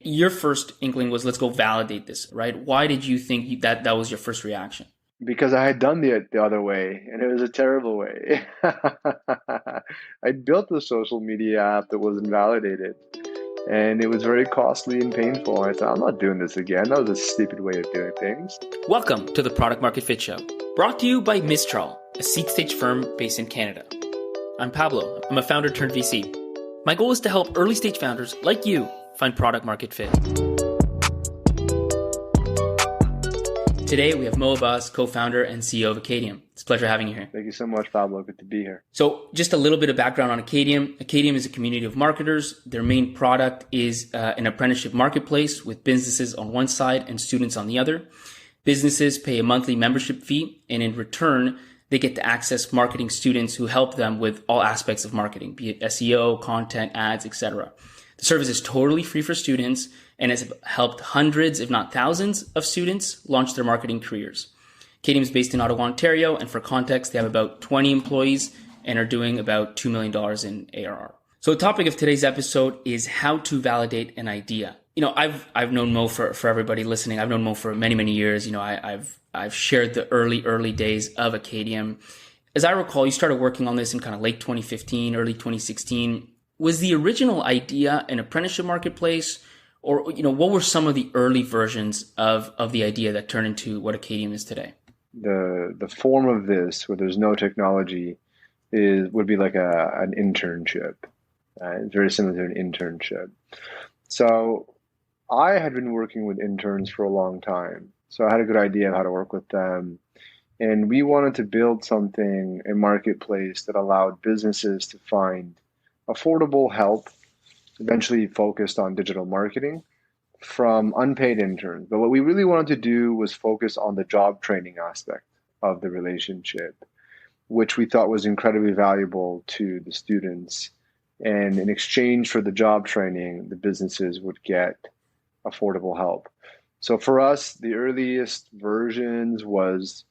your first inkling was, let's go validate this, right? Why did you think that was your first reaction? Because I had done the other way, and it was a terrible way. I built a social media app that wasn't validated, and it was very costly and painful. I said, I'm not doing this again. That was a stupid way of doing things. Welcome to the Product Market Fit Show, brought to you by Mistral, a seed stage firm based in Canada. I'm Pablo. I'm a founder turned VC. My goal is to help early stage founders like you find product market fit. Today, we have Abbas, co-founder and CEO of Acadium. It's a pleasure having you here. Thank you so much, Pablo. Good to be here. So just a little bit of background on Acadium. Acadium is a community of marketers. Their main product is an apprenticeship marketplace with businesses on one side and students on the other. Businesses pay a monthly membership fee, and in return, they get to access marketing students who help them with all aspects of marketing, be it SEO, content, ads, etc. The service is totally free for students and has helped hundreds, if not thousands, of students launch their marketing careers. Acadium is based in Ottawa, Ontario, and for context, they have about 20 employees and are doing about $2 million in ARR. So the topic of today's episode is how to validate an idea. You know, I've known Mo for everybody listening. I've known Mo for many, many years. You know, I've shared the early days of Acadium. As I recall, you started working on this in kind of late 2015, early 2016. Was the original idea an apprenticeship marketplace? Or, you know, what were some of the early versions of the idea that turned into what Acadium is today? The form of this, where there's no technology, would be like an internship. It's very similar to an internship. So I had been working with interns for a long time. So I had a good idea of how to work with them. And we wanted to build something, a marketplace that allowed businesses to find affordable help, eventually focused on digital marketing, from unpaid interns. But what we really wanted to do was focus on the job training aspect of the relationship, which we thought was incredibly valuable to the students. And in exchange for the job training, the businesses would get affordable help. So for us, the earliest versions was,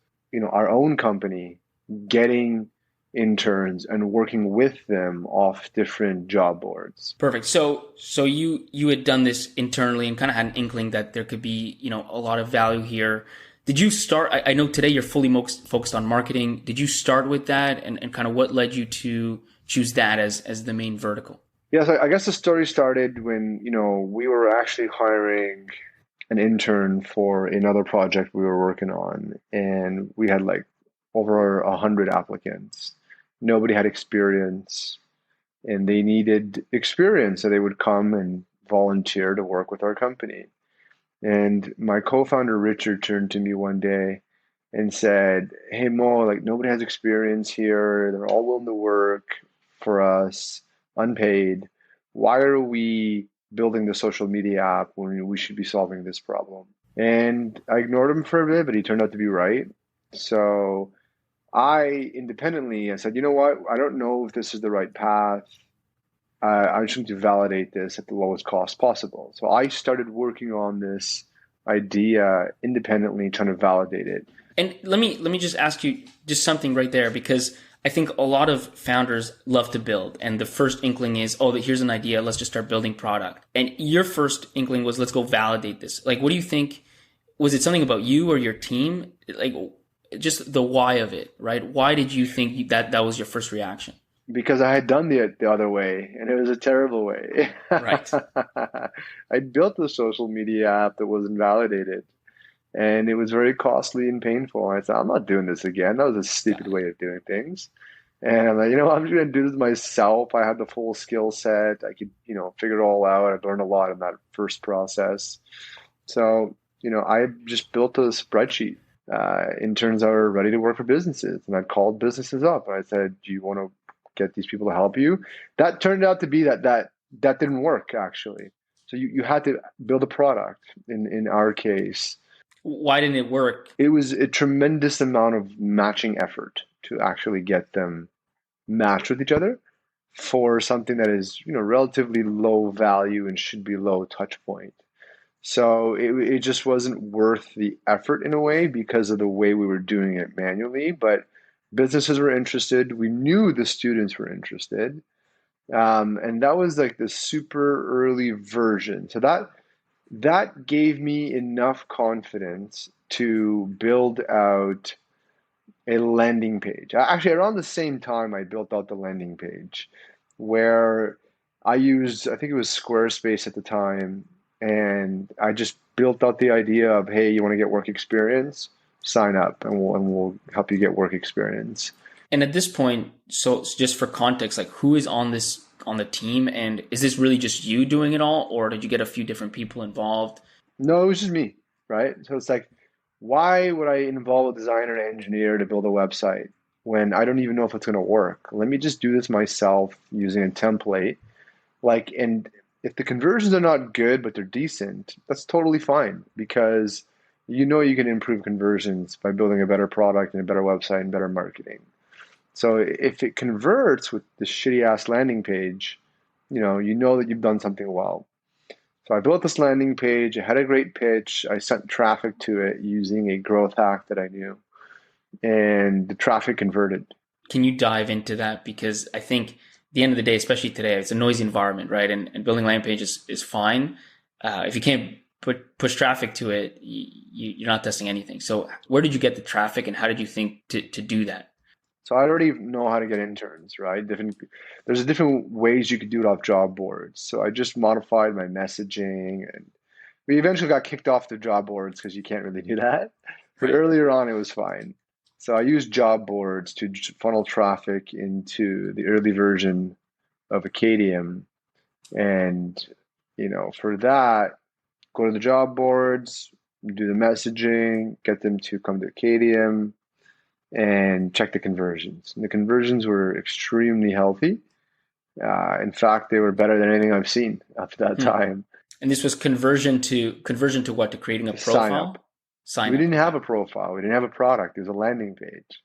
our own company getting interns and working with them off different job boards. Perfect. So you had done this internally and kind of had an inkling that there could be, a lot of value here. Did you start, I know today you're fully focused on marketing. Did you start with that and kind of what led you to choose that as the main vertical? Yes, I guess the story started when, we were actually hiring an intern for another project we were working on, and we had like over 100 applicants. Nobody had experience, and they needed experience, so they would come and volunteer to work with our company. And my co-founder Richard turned to me one day and said, "Hey Mo, like nobody has experience here. They're all willing to work for us, unpaid. Why are we building the social media app when we should be solving this problem?" And I ignored him for a bit, but he turned out to be right. So I said, you know what? I don't know if this is the right path. I'm just going to validate this at the lowest cost possible. So I started working on this idea independently, trying to validate it. And let me just ask you just something right there, because I think a lot of founders love to build, and the first inkling is, here's an idea, let's just start building product. And your first inkling was, let's go validate this. Like, what do you think? Was it something about you or your team? Like, just the why of it, right? Why did you think that was your first reaction? Because I had done the other way, and it was a terrible way. Right. I built a social media app that wasn't validated, and it was very costly and painful. I said, I'm not doing this again. That was a stupid way of doing things. And I'm like, I'm just going to do this myself. I had the full skill set. I could, figure it all out. I learned a lot in that first process. So, I just built a spreadsheet. Interns are ready to work for businesses. And I called businesses up and I said, do you want to get these people to help you? That turned out to be that didn't work, actually. So you had to build a product in our case. Why didn't it work? It was a tremendous amount of matching effort to actually get them matched with each other for something that is, relatively low value and should be low touch point. So it just wasn't worth the effort in a way because of the way we were doing it manually. But businesses were interested. We knew the students were interested. And that was like the super early version. So that that gave me enough confidence to build out a landing page. Actually, around the same time, I built out the landing page where I used, I think it was Squarespace at the time, and I just built out the idea of, hey, you want to get work experience? Sign up, and we'll help you get work experience. And at this point, so just for context, like who is on this on the team, and is this really just you doing it all, or did you get a few different people involved? No, it was just me, right? So it's like, why would I involve a designer and engineer to build a website when I don't even know if it's going to work? Let me just do this myself using a template. Like, and if the conversions are not good, but they're decent, that's totally fine because you can improve conversions by building a better product and a better website and better marketing. So if it converts with the shitty ass landing page, you know that you've done something well. So I built this landing page. I had a great pitch. I sent traffic to it using a growth hack that I knew, and the traffic converted. Can you dive into that? Because I think at the end of the day, especially today, it's a noisy environment, right? And building landing pages is fine. If you can't push traffic to it, you're not testing anything. So where did you get the traffic, and how did you think to do that? So I already know how to get interns, right? There's different ways you could do it off job boards. So I just modified my messaging, and we eventually got kicked off the job boards because you can't really do that. But Right. earlier on, it was fine. So I used job boards to funnel traffic into the early version of Acadium. And, for that, go to the job boards, do the messaging, get them to come to Acadium, and check the conversions. And the conversions were extremely healthy. In fact, they were better than anything I've seen up to that Hmm. time. And this was conversion to what? To creating a To sign up. profile? Sign We up. didn't have Okay. a profile. We didn't have a product. It was a landing page.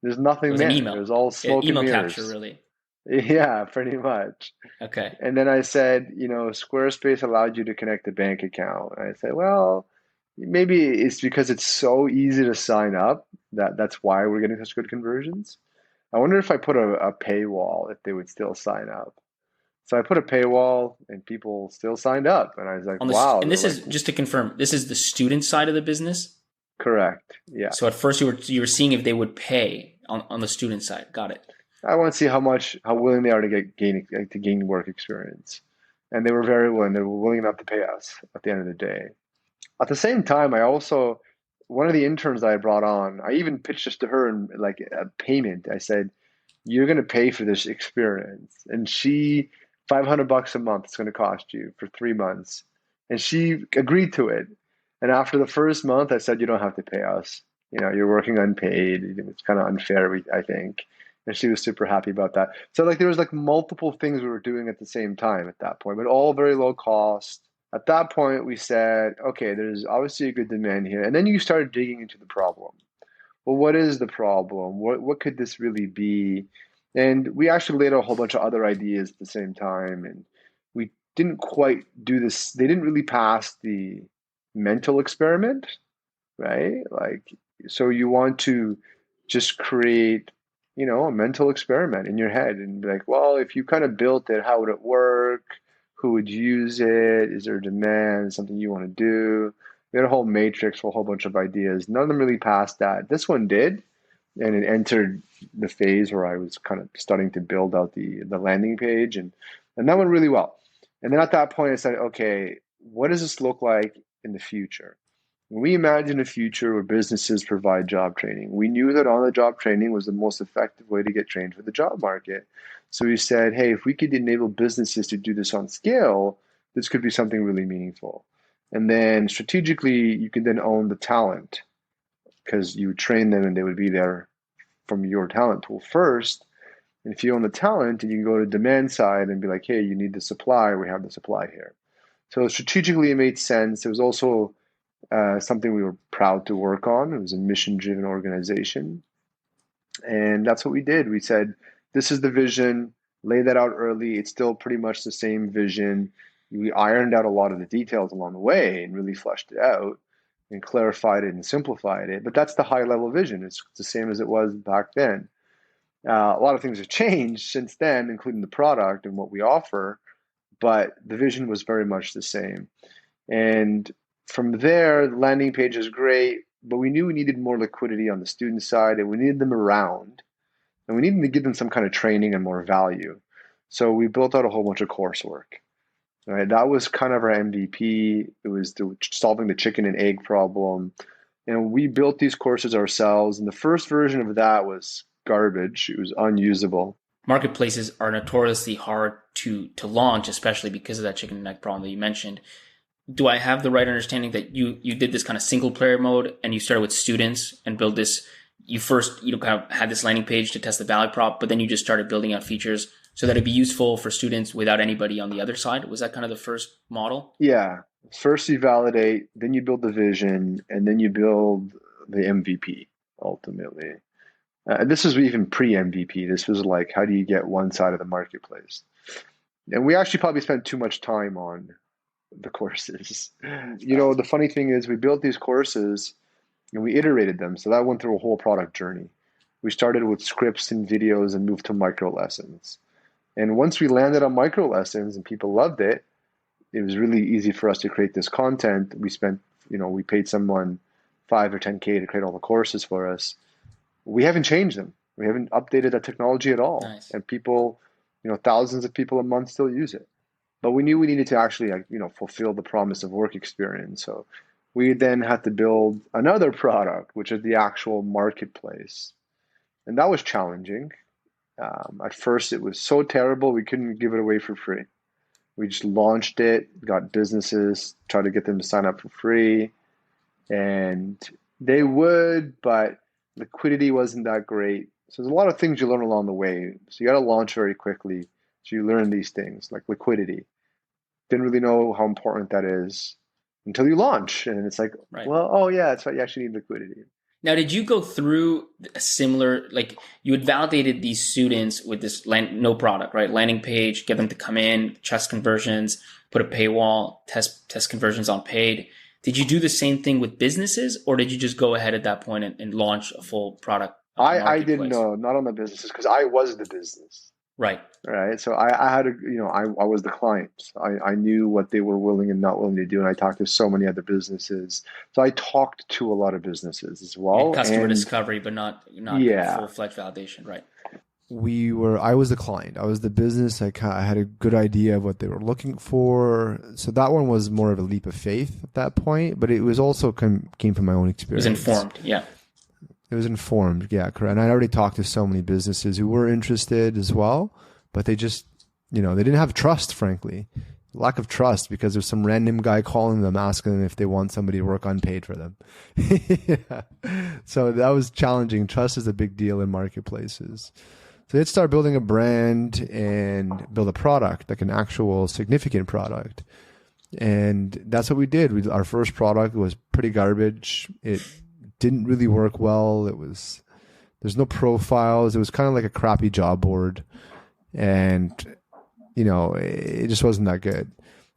There's It nothing was an there. It email. was all smoke and Email capture, mirrors. really. Yeah, pretty much. Okay. And then I said, Squarespace allowed you to connect a bank account. And I said, well, maybe it's because it's so easy to sign up that's why we're getting such good conversions. I wonder if I put a paywall, if they would still sign up. So I put a paywall and people still signed up. And I was like, On this, wow, and they're this like, is just to confirm. This is the student side of the business. correct. Yeah. So at first you were seeing if they would pay on the student side. Got it. I want to see how willing they are to gain work experience. And they were very willing. They were willing enough to pay us at the end of the day. At the same time, one of the interns I brought on, I even pitched this to her in like a payment. I said, you're going to pay for this experience. And she, $500 a month, it's going to cost you for 3 months. And she agreed to it. And after the first month, I said, you don't have to pay us. You're working unpaid. It's kind of unfair, I think. And she was super happy about that. So like there was like multiple things we were doing at the same time at that point, but all very low cost. At that point, we said, okay, there's obviously a good demand here. And then you started digging into the problem. Well, what is the problem? What could this really be? And we actually laid out a whole bunch of other ideas at the same time, and we didn't quite do this. They didn't really pass the mental experiment, right? Like, so you want to just create, a mental experiment in your head and be like, well, if you kind of built it, how would it work? Who would use it? Is there a demand? Something you want to do? We had a whole matrix for a whole bunch of ideas. None of them really passed that. This one did, and it entered the phase where I was kind of starting to build out the landing page, and that went really well. And then at that point, I said, okay, what does this look like in the future? We imagined a future where businesses provide job training. We knew that on-the-job training was the most effective way to get trained for the job market. So we said, hey, if we could enable businesses to do this on scale, this could be something really meaningful. And then strategically, you can then own the talent because you would train them and they would be there from your talent pool first. And if you own the talent, and you can go to demand side and be like, hey, you need the supply, we have the supply here. So strategically, it made sense. It was also something we were proud to work on. It was a mission-driven organization. And that's what we did. We said, this is the vision, lay that out early. It's still pretty much the same vision. We ironed out a lot of the details along the way and really fleshed it out and clarified it and simplified it. But that's the high level vision. It's the same as it was back then. A lot of things have changed since then, including the product and what we offer, but the vision was very much the same. And from there, the landing page is great, but we knew we needed more liquidity on the student side, and we needed them around, and we needed to give them some kind of training and more value. So we built out a whole bunch of coursework. Right, that was kind of our MVP. It was solving the chicken and egg problem. And we built these courses ourselves. And the first version of that was garbage. It was unusable. Marketplaces are notoriously hard to launch, especially because of that chicken and egg problem that you mentioned. Do I have the right understanding that you did this kind of single player mode and you started with students and build this? You first, kind of had this landing page to test the value prop, but then you just started building out features so that it'd be useful for students without anybody on the other side. Was that kind of the first model? Yeah. First you validate, then you build the vision, and then you build the MVP ultimately. This was even pre-MVP. This was like, how do you get one side of the marketplace? And we actually probably spent too much time on the courses. The funny thing is we built these courses and we iterated them. So that went through a whole product journey. We started with scripts and videos and moved to micro lessons. And once we landed on micro lessons and people loved it, it was really easy for us to create this content. We paid someone 5 or 10K to create all the courses for us. We haven't changed them. We haven't updated that technology at all. Nice. And people, thousands of people a month still use it. But we knew we needed to actually, fulfill the promise of work experience. So we then had to build another product, which is the actual marketplace. And that was challenging. At first, it was so terrible, we couldn't give it away for free. We just launched it, got businesses, tried to get them to sign up for free. And they would, but liquidity wasn't that great. So there's a lot of things you learn along the way. So you got to launch very quickly. So you learn these things like liquidity. Didn't really know how important that is until you launch. And it's like, right. Well, oh yeah, that's right. You actually need liquidity. Now, did you go through a similar, like you had validated these students with this no product, right? Landing page, get them to come in, test conversions, put a paywall, test conversions on paid. Did you do the same thing with businesses, or did you just go ahead at that point and launch a full product? I didn't know, not on the businesses, because I was the business. Right. So I had to, I was the client. I knew what they were willing and not willing to do. And I talked to so many other businesses. So I talked to a lot of businesses as well. And customer discovery, but not full-fledged validation. Right. I was the client. I was the business. I had a good idea of what they were looking for. So that one was more of a leap of faith at that point, but it was also came from my own experience. It was informed. Yeah. It was informed, yeah, correct. And I already talked to so many businesses who were interested as well, but they just, they didn't have trust, frankly. Lack of trust, because there's some random guy calling them, asking them if they want somebody to work unpaid for them. Yeah. So that was challenging. Trust is a big deal in marketplaces. So let's start building a brand and build a product, like an actual significant product. And that's what we did. Our first product was pretty garbage. It didn't really work well. There's no profiles. It was kind of like a crappy job board, and it just wasn't that good.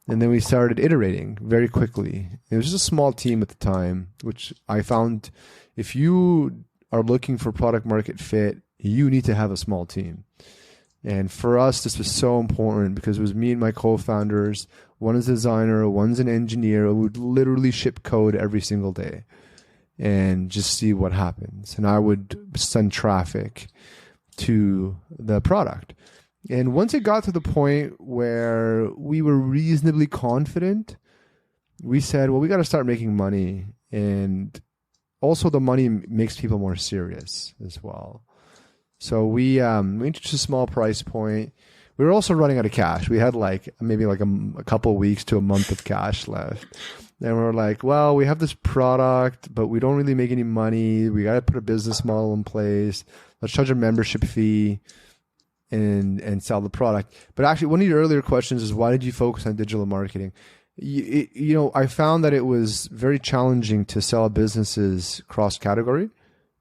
And then we started iterating very quickly. It was just a small team at the time, which I found if you are looking for product market fit, you need to have a small team. And for us, this was so important because it was me and my co-founders. One is a designer, one's an engineer. We would literally ship code every single day and just see what happens. And I would send traffic to the product. And once it got to the point where we were reasonably confident, we said, well, we got to start making money. And also the money makes people more serious as well. So we introduced a small price point. We were also running out of cash. We had maybe a couple of weeks to a month of cash left. And we're like, well, we have this product, but we don't really make any money. We got to put a business model in place. Let's charge a membership fee and sell the product. But actually, one of your earlier questions is, why did you focus on digital marketing? I found that it was very challenging to sell businesses cross-category.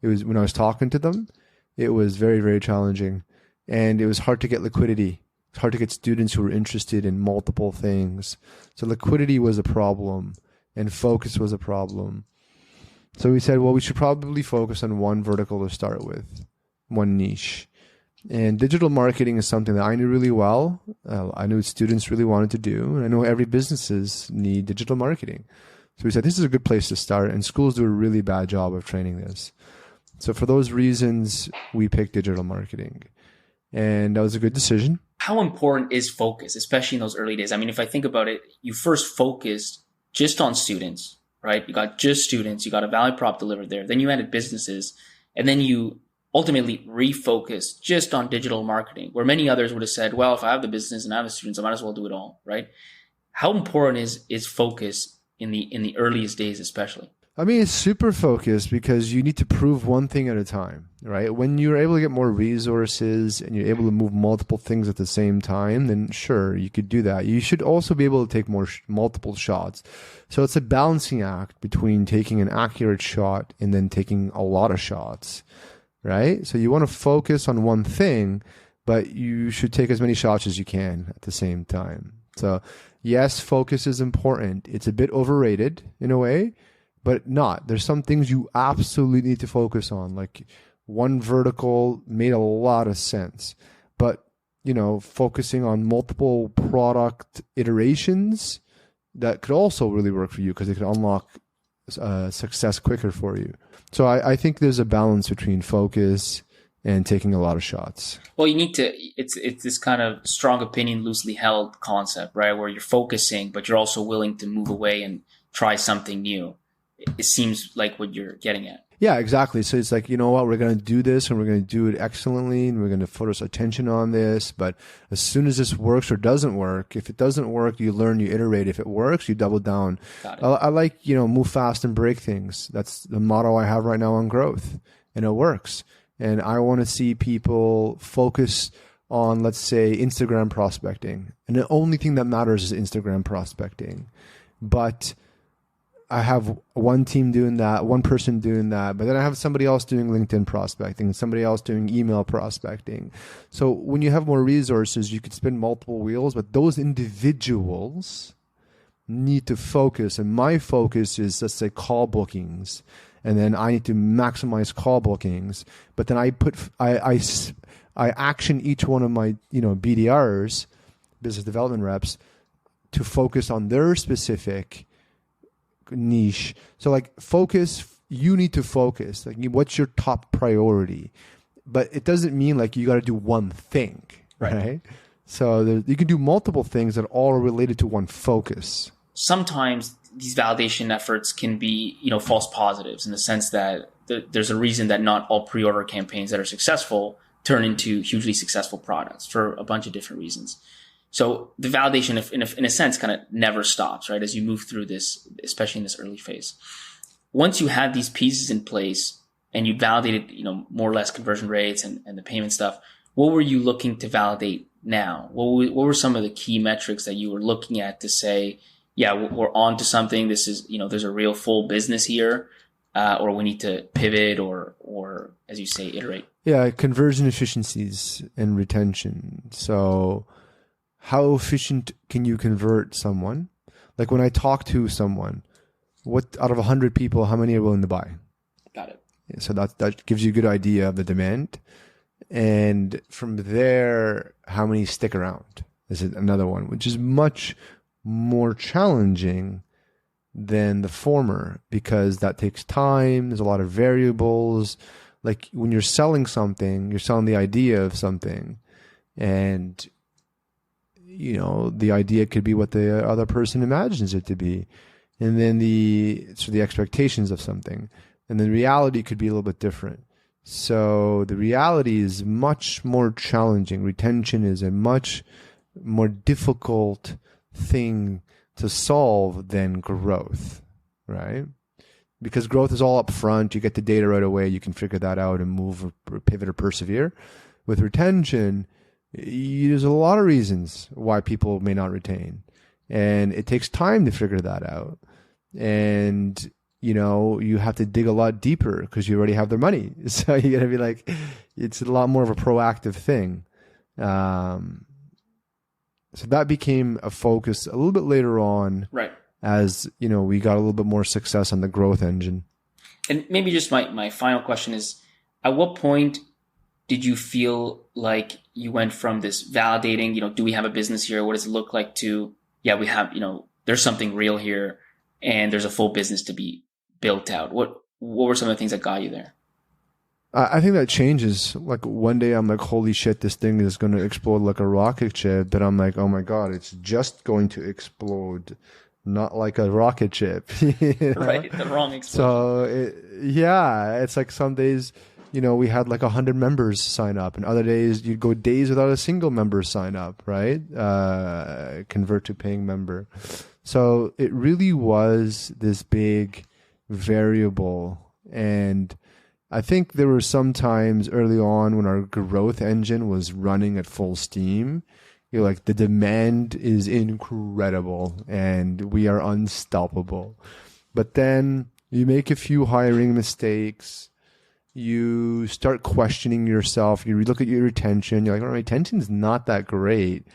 It was, when I was talking to them, it was very, very challenging. And it was hard to get liquidity. It's hard to get students who were interested in multiple things. So liquidity was a problem and focus was a problem. So we said, well, we should probably focus on one vertical to start with, one niche. And digital marketing is something that I knew really well. I knew students really wanted to do. And I know every businesses need digital marketing. So we said, this is a good place to start. And schools do a really bad job of training this. So for those reasons, we picked digital marketing. And that was a good decision. How important is focus, especially in those early days? I mean, if I think about it, you first focused just on students, right? You got just students, you got a value prop delivered there. Then you added businesses, and then you ultimately refocused just on digital marketing, where many others would have said, well, if I have the business and I have the students, I might as well do it all, right? How important is focus in the earliest days, especially? I mean, it's super focused because you need to prove one thing at a time, right? When you're able to get more resources and you're able to move multiple things at the same time, then sure, you could do that. You should also be able to take multiple shots. So it's a balancing act between taking an accurate shot and then taking a lot of shots, right? So you want to focus on one thing, but you should take as many shots as you can at the same time. So yes, focus is important. It's a bit overrated in a way, but not. There's some things you absolutely need to focus on. Like one vertical made a lot of sense, but focusing on multiple product iterations, that could also really work for you because it could unlock success quicker for you. So I think there's a balance between focus and taking a lot of shots. Well, you need to, it's this kind of strong opinion, loosely held concept, right? Where you're focusing, but you're also willing to move away and try something new. It seems like what you're getting at. Yeah, exactly. So it's like, you know what, we're going to do this and we're going to do it excellently and we're going to focus attention on this. But as soon as this works or doesn't work, if it doesn't work, you learn, you iterate. If it works, you double down. Got it. I like, move fast and break things. That's the motto I have right now on growth, and it works. And I want to see people focus on, let's say, Instagram prospecting. And the only thing that matters is Instagram prospecting. But I have one team doing that, one person doing that, but then I have somebody else doing LinkedIn prospecting, somebody else doing email prospecting. So when you have more resources, you could spin multiple wheels, but those individuals need to focus. And my focus is, let's say, call bookings. And then I need to maximize call bookings. But then I action each one of my, BDRs, business development reps, to focus on their specific niche. So like focus, you need to focus. Like what's your top priority? But it doesn't mean like you got to do one thing, right? So you can do multiple things that all are related to one focus. Sometimes these validation efforts can be, false positives in the sense that there's a reason that not all pre-order campaigns that are successful turn into hugely successful products for a bunch of different reasons. So the validation, in a sense, kind of never stops, right? As you move through this, especially in this early phase. Once you have these pieces in place and you validated, more or less conversion rates and the payment stuff, what were you looking to validate now? What were some of the key metrics that you were looking at to say, yeah, we're on to something. This is, there's a real full business here, or we need to pivot or as you say, iterate? Yeah, conversion efficiencies and retention. So how efficient can you convert someone? Like when I talk to someone, what out of 100 people, how many are willing to buy? Got it. Yeah, so that gives you a good idea of the demand. And from there, how many stick around is another one, which is much more challenging than the former because that takes time. There's a lot of variables. Like when you're selling something, you're selling the idea of something, and the idea could be what the other person imagines it to be. And then the expectations of something. And then reality could be a little bit different. So the reality is much more challenging. Retention is a much more difficult thing to solve than growth, right? Because growth is all up front. You get the data right away. You can figure that out and move or pivot or persevere. With retention, there's a lot of reasons why people may not retain, and it takes time to figure that out. And you have to dig a lot deeper because you already have their money, so you gotta be like, it's a lot more of a proactive thing. So that became a focus a little bit later on, right? As we got a little bit more success on the growth engine. And maybe just my final question is, at what point did you feel like you went from this validating, do we have a business here? What does it look like to, yeah, we have, there's something real here and there's a full business to be built out. What were some of the things that got you there? I think that changes. Like one day I'm like, holy shit, this thing is going to explode like a rocket ship. Then I'm like, oh my God, it's just going to explode, not like a rocket ship. Right, the wrong explosion. So it's like some days, we had like 100 members sign up, and other days you'd go days without a single member sign up, right? Convert to paying member. So it really was this big variable. And I think there were some times early on when our growth engine was running at full steam. You're like, the demand is incredible and we are unstoppable. But then you make a few hiring mistakes. You start questioning yourself. You look at your retention. You're like, oh, retention's not that great.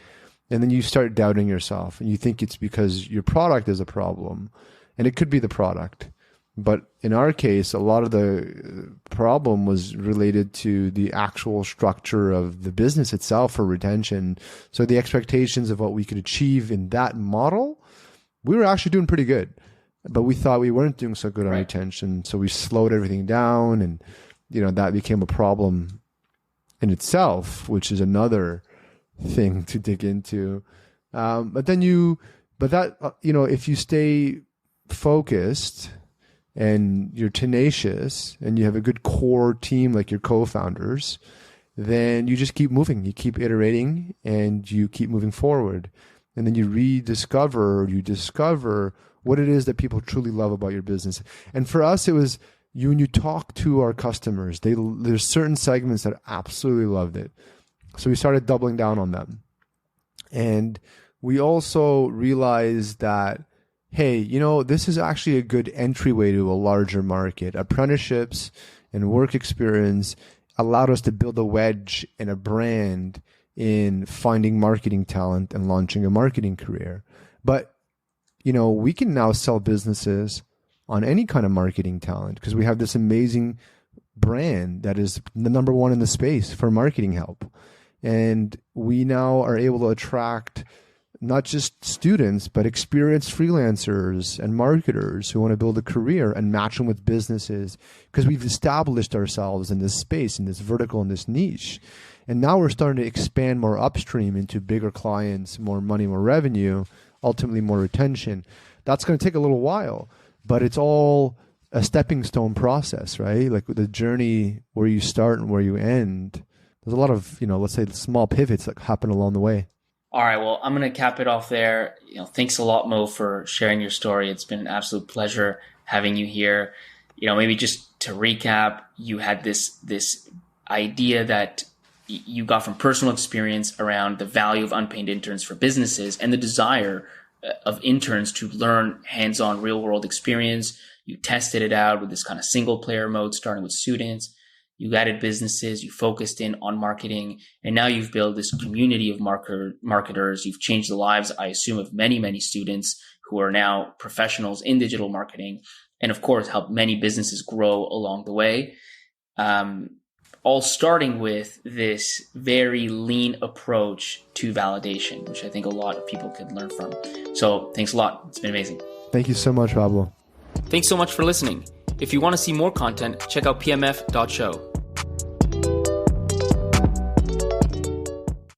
And then you start doubting yourself and you think it's because your product is a problem. And it could be the product. But in our case, a lot of the problem was related to the actual structure of the business itself for retention. So the expectations of what we could achieve in that model, we were actually doing pretty good. But we thought we weren't doing so good on retention. So we slowed everything down, and that became a problem in itself, which is another thing to dig into. If you stay focused and you're tenacious and you have a good core team like your co-founders, then you just keep moving. You keep iterating and you keep moving forward. And then you discover what it is that people truly love about your business. And for us, it was when you talk to our customers, there's certain segments that absolutely loved it. So we started doubling down on them. And we also realized that, hey, this is actually a good entryway to a larger market. Apprenticeships and work experience allowed us to build a wedge and a brand in finding marketing talent and launching a marketing career. But, we can now sell businesses on any kind of marketing talent because we have this amazing brand that is the number one in the space for marketing help. And we now are able to attract not just students, but experienced freelancers and marketers who want to build a career and match them with businesses because we've established ourselves in this space, in this vertical, in this niche. And now we're starting to expand more upstream into bigger clients, more money, more revenue, ultimately more retention. That's going to take a little while, but it's all a stepping stone process, right? Like the journey where you start and where you end. There's a lot of, let's say small pivots that happen along the way. All right. Well, I'm going to cap it off there. Thanks a lot, Mo, for sharing your story. It's been an absolute pleasure having you here. Maybe just to recap, you had this idea that you got from personal experience around the value of unpaid interns for businesses and the desire of interns to learn hands-on real-world experience. You tested it out with this kind of single-player mode, starting with students. You added businesses, you focused in on marketing, and now you've built this community of marketers. You've changed the lives, I assume, of many, many students who are now professionals in digital marketing, and of course, helped many businesses grow along the way. All starting with this very lean approach to validation, which I think a lot of people could learn from. So thanks a lot. It's been amazing. Thank you so much, Pablo. Thanks so much for listening. If you want to see more content, check out pmf.show.